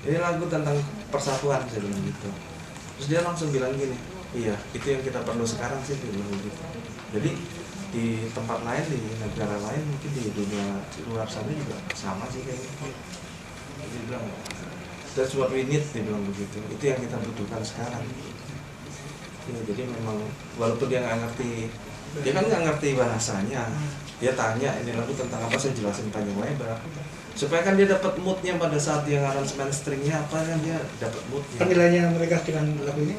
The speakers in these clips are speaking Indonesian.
ini lagu tentang persatuan, saya bilang gitu. Terus dia langsung bilang gini, iya itu yang kita perlu sekarang sih, dia bilang gitu. Jadi di tempat lain, di negara lain, mungkin di dunia luar sana juga sama sih kayak gitu. Dia bilang that's what we need, dia bilang begitu. Itu yang kita butuhkan sekarang. Ya, jadi memang walaupun dia nggak ngerti, dia kan nggak ngerti bahasanya, dia tanya ini lagu tentang apa, saya jelasin panjang lebar supaya kan dia dapat moodnya pada saat dia aransemen stringnya apa, kan dia dapat moodnya. Penilaiannya mereka dengan lagu ini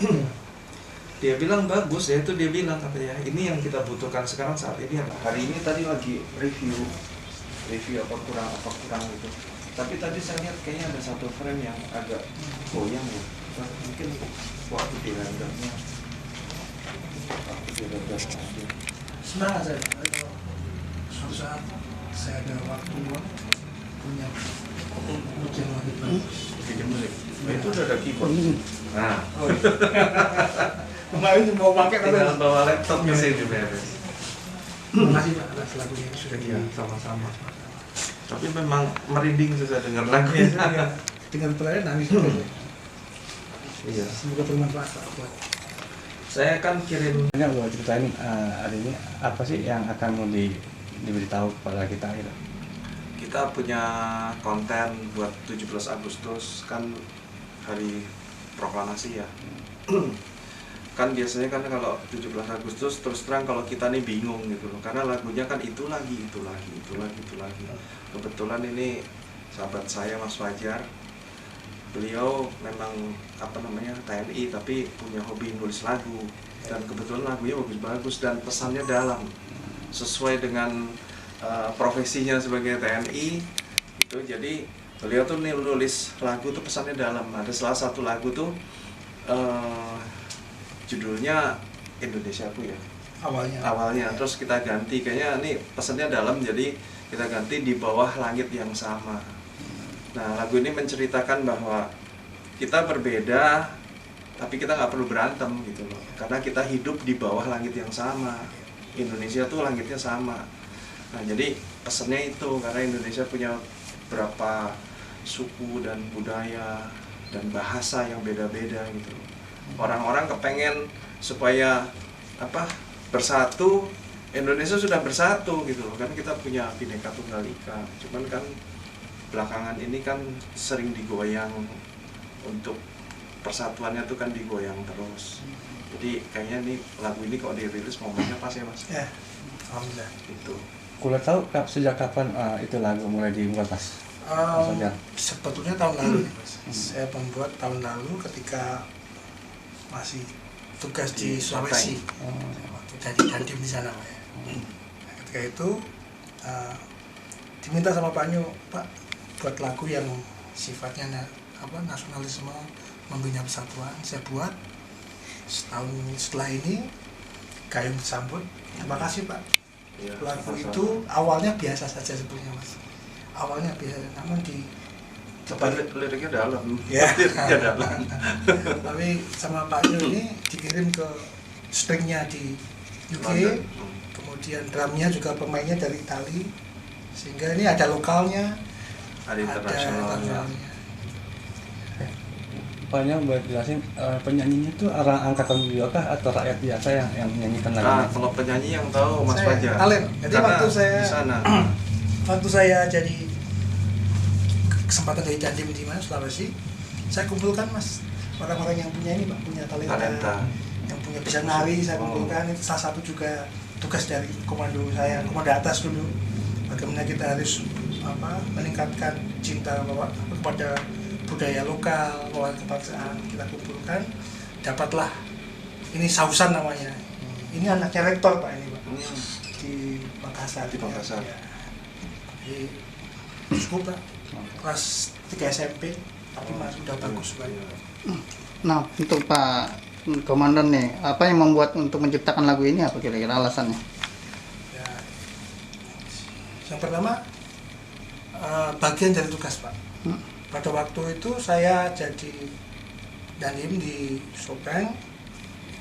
Dia bilang bagus ya, itu dia bilang katanya ini yang kita butuhkan sekarang saat ini. Hari ini tadi lagi review apa kurang gitu, tapi tadi saya lihat kayaknya ada satu frame yang agak goyang ya, mungkin waktu di rendernya. semangat saya. Suatu saat saya ada waktu punya ujian lagi bagus. Bikin musik. Itu udah ada keyboard. Nah, Kemarin mau pakai tinggal bawa laptop ke sini beres. Makasih Pak atas lagunya sudah Iya, sama-sama. Tapi memang merinding susah dengar lagunya. dengan pelayan nangis. Iya. Semoga bermanfaat Pak buat. Saya kan kirim. Ini mau ceritain hari ini apa sih yang akan mau diberitahu kepada kita gitu? Kita punya konten buat 17 Agustus kan hari proklamasi ya. Kan biasanya kan kalau 17 Agustus terus terang kalau kita nih bingung gitu loh, karena lagunya kan itu lagi. Kebetulan ini sahabat saya Mas Fajar, beliau memang TNI tapi punya hobi nulis lagu, dan kebetulan lagunya bagus-bagus dan pesannya dalam sesuai dengan profesinya sebagai TNI itu. Jadi beliau tuh nulis lagu tuh pesannya dalam. Ada salah satu lagu tuh judulnya Indonesiaku ya awalnya, terus kita ganti kayaknya ini pesannya dalam, jadi kita ganti Di Bawah Langit Yang Sama. Nah, lagu ini menceritakan bahwa kita berbeda, tapi kita nggak perlu berantem gitu loh, karena kita hidup di bawah langit yang sama. Indonesia tuh langitnya sama. Nah, jadi pesannya itu, karena Indonesia punya berapa suku dan budaya dan bahasa yang beda-beda gitu loh. Orang-orang kepengen supaya bersatu. Indonesia sudah bersatu gitu loh, kan kita punya Bhinneka Tunggal Ika. Cuman kan belakangan ini kan sering digoyang, untuk persatuannya tuh kan digoyang terus. Jadi kayaknya nih lagu ini kalau dirilis momennya pas ya Mas. Ya, alhamdulillah. Itu. Kuliah tahu sejak kapan itu lagu mulai dibuat Mas? Sebetulnya tahun lalu Mas. Saya membuat tahun lalu ketika masih tugas di Sulawesi. Waktu jadi dandim di sana Pak. Nah, ketika itu diminta sama Pak Nyo, Pak buat lagu yang sifatnya nasionalisme, membina persatuan. Saya buat. Setahun setelah ini Gayung disambut. Terima kasih Pak. Ya, Lagu sama-sama. itu awalnya biasa saja sebetulnya Mas. Awalnya biasa, namun liriknya dalam. Ya. Liriknya dalam. Tapi sama Pak Nyo ini dikirim ke stringnya di UK, London. kemudian drumnya juga pemainnya dari Itali, sehingga ini ada lokalnya, Ada internasionalnya. Pokoknya buat jelasin penyanyinya tuh orang angkatan beliau kah atau rakyat biasa yang menyanyikan lagunya? Kalau penyanyi yang tahu Mas Saya Fajar. talent. Jadi Karena waktu saya di sana. waktu saya jadi kesempatan dari dandim di Sulawesi, saya kumpulkan Mas orang-orang yang punya ini Pak, punya talenta. Yang punya bisa nari, saya kumpulkan. Itu salah satu juga tugas dari komando saya, komando atas dulu. Bagaimana kita harus meningkatkan cinta kepada budaya lokal, wawasan kebangsaan. Kita kumpulkan, dapatlah ini Sausan namanya. Ini anaknya rektor Pak ini Pak, di Makassar. Di Makassar. Ya. Di cukup Pak, kelas 3 SMP, tapi masih udah bagus Pak. Nah, untuk Pak Komandan nih, apa yang membuat untuk menciptakan lagu ini, apa kira-kira alasannya? Ya, yang pertama bagian dari tugas Pak. Pada waktu itu saya jadi dandim di Sopeng,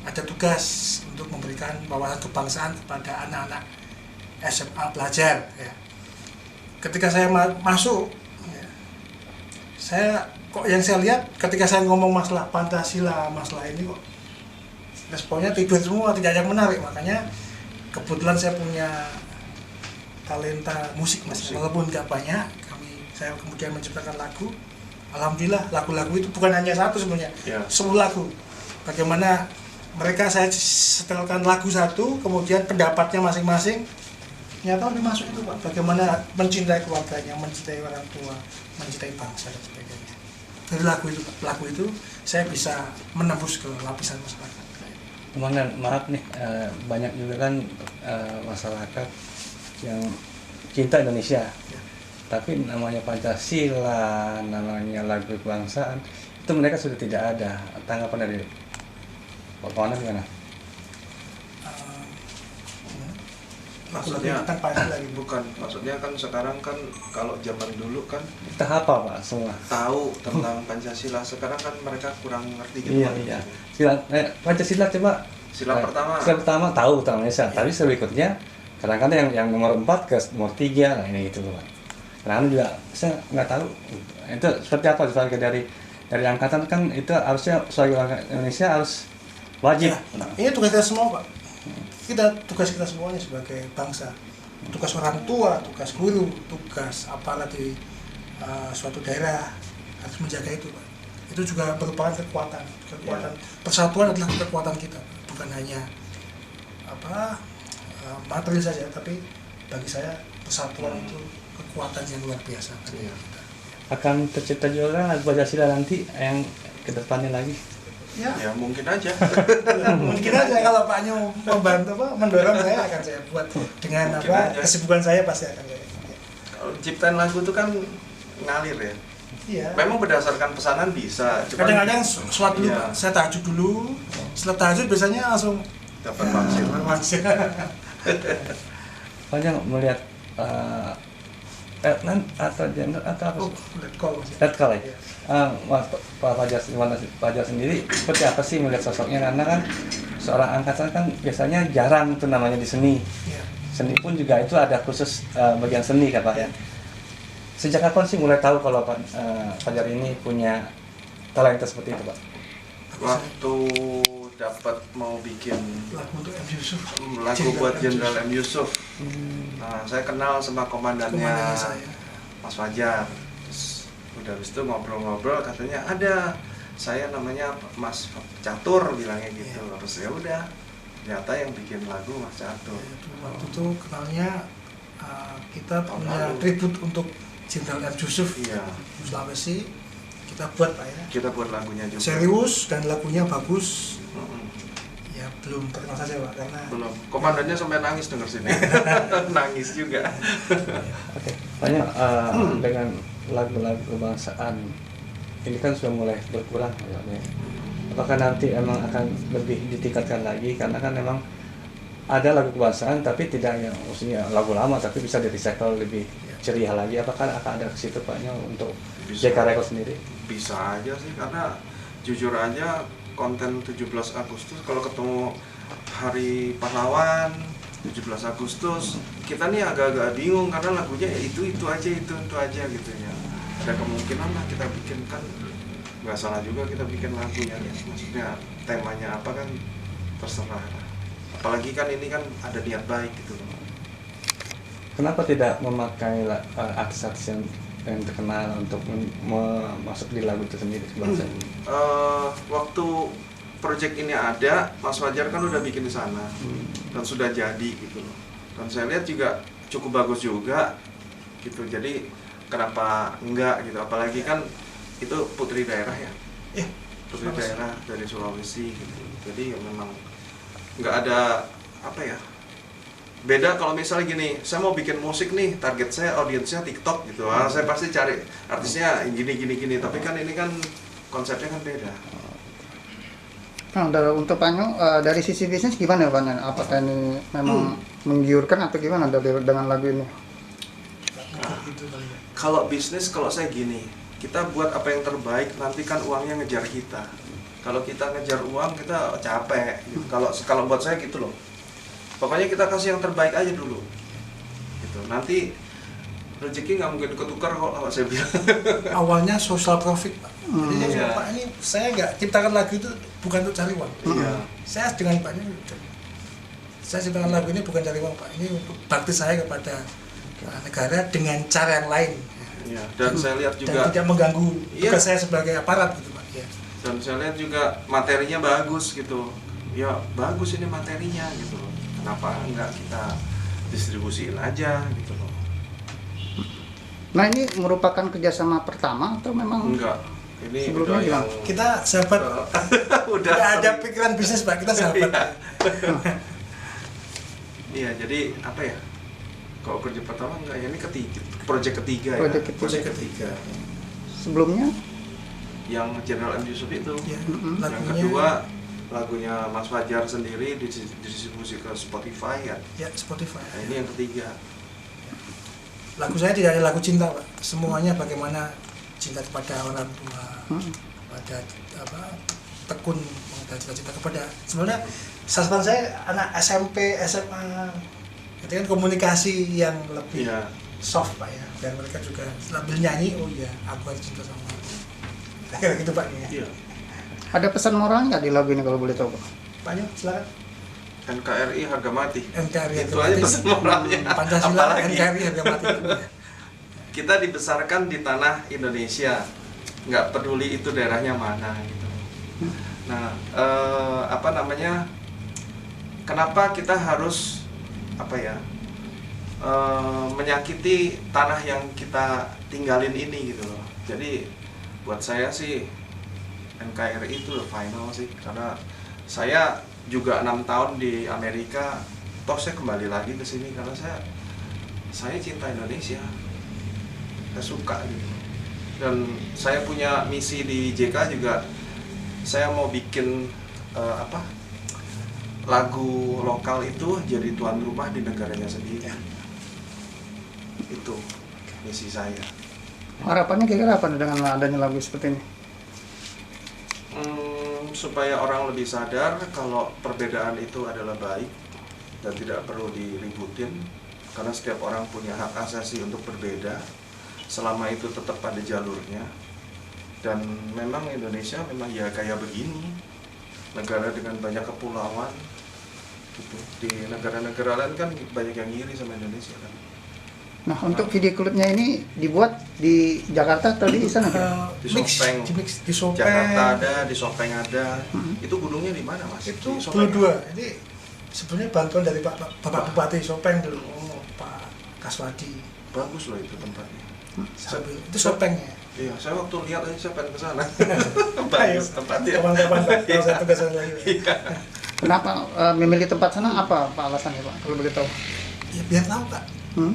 ada tugas untuk memberikan wawasan kebangsaan kepada anak-anak SMA pelajar. Ya. Ketika saya masuk, ya, saya kok yang saya lihat ketika saya ngomong masalah Pancasila, masalah ini kok responnya tidur semua, tidak ada yang menarik. Makanya kebetulan saya punya talenta musik mas, walaupun nggak banyak, saya kemudian menciptakan lagu. Alhamdulillah lagu-lagu itu bukan hanya satu sebenarnya, 10 lagu. Bagaimana mereka saya setelkan lagu satu, kemudian pendapatnya masing-masing, nyata udah masuk itu Pak. Bagaimana mencintai keluarganya, mencintai orang tua, mencintai bangsa dan sebagainya. Dari lagu itu saya bisa menembus ke lapisan masyarakat. Komandan, maaf nih, banyak juga kan masyarakat yang cinta Indonesia, tapi namanya Pancasila, namanya lagu kebangsaan, itu mereka sudah tidak ada. Tanggapan dari Pak Komandan gimana? Maksudnya bukan, maksudnya kan sekarang kan kalau zaman dulu kan kita hafal Pak semua, tahu tentang Pancasila. Sekarang kan mereka kurang ngerti gitu. Iya. Pancasila coba. Sila pertama tahu tentang Indonesia, tapi berikutnya kadang-kadang yang nomor 4 ke nomor 3, nah ini gitu Pak. Kadang-kadang juga saya nggak tahu itu seperti apa sebagai dari angkatan kan itu harusnya sebagai orang Indonesia harus wajib. Ya, ini tugas kita semua Pak. Tugas kita semuanya sebagai bangsa, tugas orang tua, tugas guru, tugas aparat di suatu daerah harus menjaga itu Pak. Itu juga merupakan kekuatan. Persatuan adalah kekuatan kita, bukan hanya materi saja, tapi bagi saya persatuan itu kekuatan yang luar biasa. Akan tercipta juga lagu Pancasila nanti yang kedepannya lagi. Ya mungkin aja. Mungkin aja kalau Pak Nyo membantu mendorong saya akan saya buat dengan kesibukan saya pasti akan saya. Kalau ciptaan lagu itu kan ngalir ya. Iya. Memang berdasarkan pesanan bisa. Kadang-kadang sholat dulu Pak, saya tahajud dulu. Setelah tahajud biasanya langsung dapat vaksin. Banyak melihat atau gender atau apa? Let call ya. Pak Fajar sendiri seperti apa sih melihat sosoknya, karena kan seorang angkatan kan biasanya jarang itu namanya di seni. Seni pun juga itu ada khusus bagian seni kan Pak ya. Sejak kapan sih mulai tahu kalau Pak Fajar ini punya talenta seperti itu Pak? Waktu dapat mau bikin lagu untuk M. Yusuf, lagu buat Jenderal M. Yusuf. Nah, saya kenal sama komandannya Mas Fajar. Terus udah habis itu ngobrol-ngobrol, katanya ada saya namanya Mas Catur, bilangnya gitu. Terus ya udah, ternyata yang bikin lagu Mas Catur. Waktu itu kenalnya kita punya tribut untuk Jenderal M. Yusuf, Sulawesi. Kita buat Pak ya. Kita buat lagunya juga. Serius dan lagunya bagus. Ya belum terkenal saja Pak, karena belum. Komandannya sampai nangis denger sini. Nangis juga. Oke. Banyak dengan lagu-lagu kebangsaan ini kan sudah mulai berkurang ya. Apakah nanti emang akan lebih ditingkatkan lagi, karena kan memang ada lagu kebangsaan tapi tidak yang maksudnya lagu lama tapi bisa di-recycle lebih ceria lagi. Apakah akan ada ke situ Paknya untuk JK Record sendiri? Bisa aja sih, karena jujur aja konten 17 Agustus kalau ketemu Hari Pahlawan 17 Agustus kita nih agak-agak bingung karena lagunya ya itu aja gitu ya. Ada kemungkinan lah kita bikin, kan nggak salah juga kita bikin lagunya ya. Maksudnya temanya apa kan terserah, apalagi kan ini kan ada niat baik gitu loh. Kenapa tidak memakai artis-artis yang terkenal untuk masuk di lagu itu sendiri kebangsaan? Waktu project ini ada, Mas Fajar kan udah bikin di sana dan sudah jadi gitu loh. Dan saya lihat juga cukup bagus juga gitu. Jadi kenapa enggak gitu? Apalagi kan itu putri daerah ya, putri daerah dari Sulawesi gitu. Jadi ya memang nggak ada apa ya. Beda kalau misalnya gini, saya mau bikin musik nih, target saya audiensnya TikTok gitu. Saya pasti cari artisnya gini. Tapi kan ini kan konsepnya kan beda. Nah, untuk Pak Nyo, dari sisi bisnis gimana Pak Nyo? Apakah ini memang menggiurkan atau gimana dengan lagu ini? Kalau bisnis, kalau saya gini, kita buat apa yang terbaik, nanti kan uangnya ngejar kita. Kalau kita ngejar uang, kita capek. Gitu. Kalau buat saya gitu loh. Pokoknya kita kasih yang terbaik aja dulu. Gitu. Nanti rezeki nggak mungkin ketukar kok, apa saya bilang. Awalnya social profit Pak. Jadi saya Iya. bilang, Pak ini saya nggak ciptakan lagu itu bukan untuk cari uang. Iya. Saya dengan Pak ini saya ciptakan lagu ini bukan cari uang Pak, ini untuk bakti saya kepada negara dengan cara yang lain. Iya. Dan saya lihat Dan juga, tidak mengganggu Iya. tugas saya sebagai aparat gitu Pak. Ya. dan saya lihat juga materinya bagus gitu. Ya bagus ini materinya gitu loh. Kenapa nggak kita distribusiin aja gitu loh? Nah ini merupakan kerjasama pertama atau memang Enggak. Ini Sebelumnya udah gimana? yang Kita sahabat, udah nggak ada sering. pikiran bisnis Pak, kita sahabat. Iya, jadi apa ya? Kalau kerja pertama enggak ya, ini ketiga, proyek ketiga ya. Project ketiga. Proyek ketiga. sebelumnya? Yang General M. Yusuf itu. Ya, Mm-mm. Yang lagunya, kedua lagunya Mas Fajar sendiri didistribusi ke Spotify ya. ya Spotify. Nah, ini yang ketiga. Lagu saya tidak ada lagu cinta Pak, semuanya bagaimana cinta kepada orang tua, pada tekun mengejar cita-cita kepada, sebenarnya sasaran saya anak SMP, SMA, itu kan komunikasi yang lebih Iya. soft Pak ya, dan mereka juga sambil nyanyi, oh iya aku harus cinta sama aku, kayak gitu Pak ya. Iya. Ada pesan moral nggak di lagu ini kalau boleh tahu Pak? Pak Nyo, silakan. NKRI harga mati. NKRI Itu harga aja mati. pesan moralnya. Pancasila, Apalagi? NKRI harga mati. Kita dibesarkan di tanah Indonesia, nggak peduli itu daerahnya mana gitu. Nah, apa namanya? Kenapa kita harus apa ya? Menyakiti tanah yang kita tinggalin ini gitu loh. Jadi buat saya sih NKRI itu final sih, karena saya juga 6 tahun di Amerika, toh saya kembali lagi ke sini karena saya cinta Indonesia, saya suka gitu. Dan saya punya misi di JK juga, saya mau bikin lagu lokal itu jadi tuan rumah di negaranya sendiri. Itu misi saya. Harapannya kira-kira apa dengan adanya lagu seperti ini? Supaya orang lebih sadar kalau perbedaan itu adalah baik dan tidak perlu diributin, karena setiap orang punya hak asasi untuk berbeda selama itu tetap pada jalurnya. Dan memang Indonesia memang ya kayak begini, negara dengan banyak kepulauan gitu. Di negara-negara lain kan banyak yang ngiri sama Indonesia kan. Nah untuk video klipnya ini dibuat di Jakarta atau di sana? Di Mix, Sopeng. di mix di Sopeng. Jakarta ada, di Sopeng ada. Itu gunungnya di mana Mas? Itu Di Sopeng. dua. Ini sebenarnya bantuan dari Bapak Bupati Sopeng dulu, Pak Kaswadi. Bagus loh itu tempatnya. Itu Sopengnya. Iya, saya waktu lihat aja saya pengen ke sana. Ayo, Bagus tempatnya. kapan-kapan Pak, kalau saya tugasan lagi. Iya. Kenapa memilih tempat sana, apa alasannya Pak kalau boleh tahu? Ya biar tahu Kak,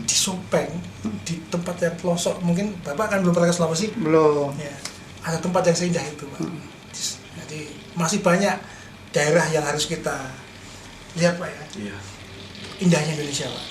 di Sopeng, di tempat yang pelosok, mungkin Bapak kan belum pernah ke Sulawesi. Belum. Ya, ada tempat yang seindah itu Pak. Jadi masih banyak daerah yang harus kita lihat Pak ya. Iya. Indahnya Indonesia Pak.